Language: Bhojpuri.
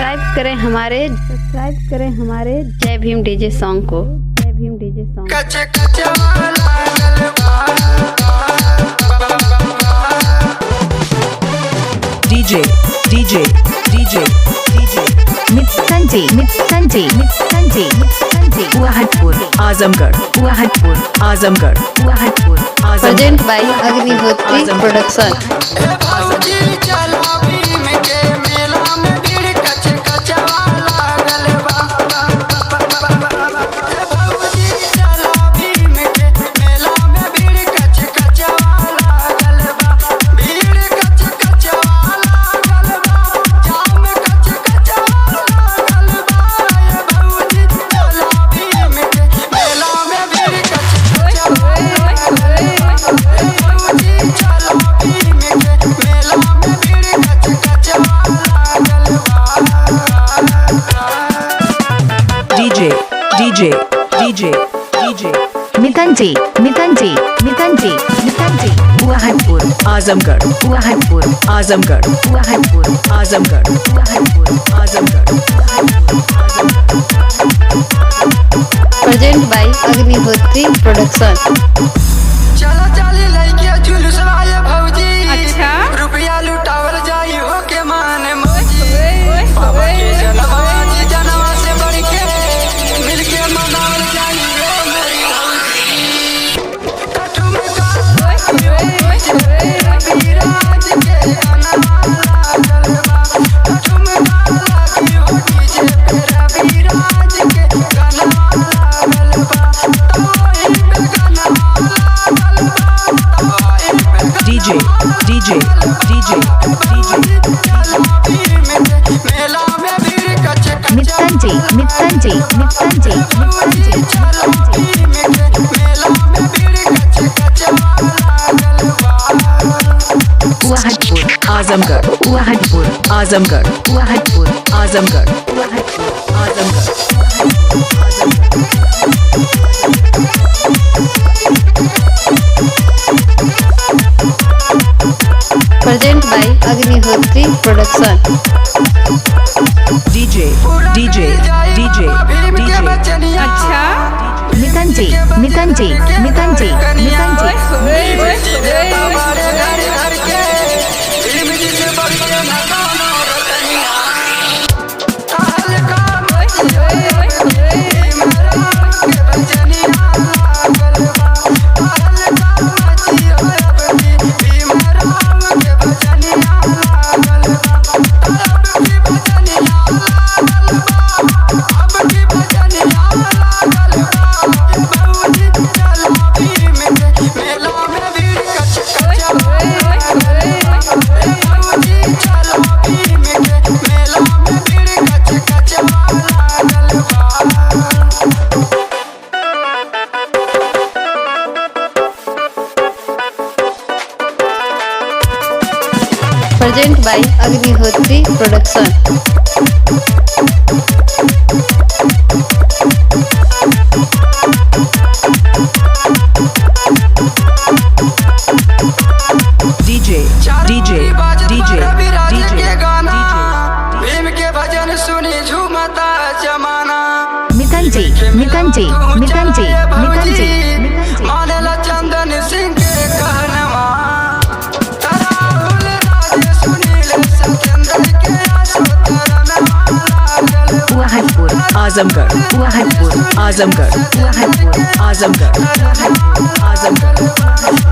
सब्सक्राइब करें हमारे जय भीम डीजे सॉन्ग को। Jai Bhim DJ song. DJ Wahadpur Azamgarh present by Agnihotri production. DJ Mitanji Wahadpur Azamgarh present by Agnihotri production. चला चाली लइकिया झुलुस वाले भौजी। अच्छा रुपया लुटावल जाई हो के माने मौजी। बाबा के जनवा जी जनवा से बढ़ के मिलके मनावल जाई रे मेरी भौजी। कठुम का विराज के गाना लागल बा। कठुम का लागी हो डीजे पे विराज के गाना लागल बा। तोई पे गाना लागल बा। डीजे मेला में भीड़ कच मितंजी मेला में भीड़ कच Wahadpur Azamgarh present by Agnihotri production. DJ अच्छा मितंजी हमारे घर घर के फिल्म जिसे बढ़ के न गाना रतनिया कहल का के बचनिया लागल बा। कहल का मची होबनी भीमराव के बचनिया लागल बा। अब की बचनिया लागल बा। अब की बचनिया लागल बा। भौजी चल भीम के मेला में भीड़ कच भौजी चल भीम के मेला में भीड़ कच लागल बा। Present by Agnihotri production. DJ के गाना भीम के भजन सुनी झूमता जमाना। मितंजी मानेला चंदन सिंह के कहनवा। राहुल राज सुनील सत्येंद्र के आशोतरनवा लागल बा। वाहदपुर आजमगढ़ वाहदपुर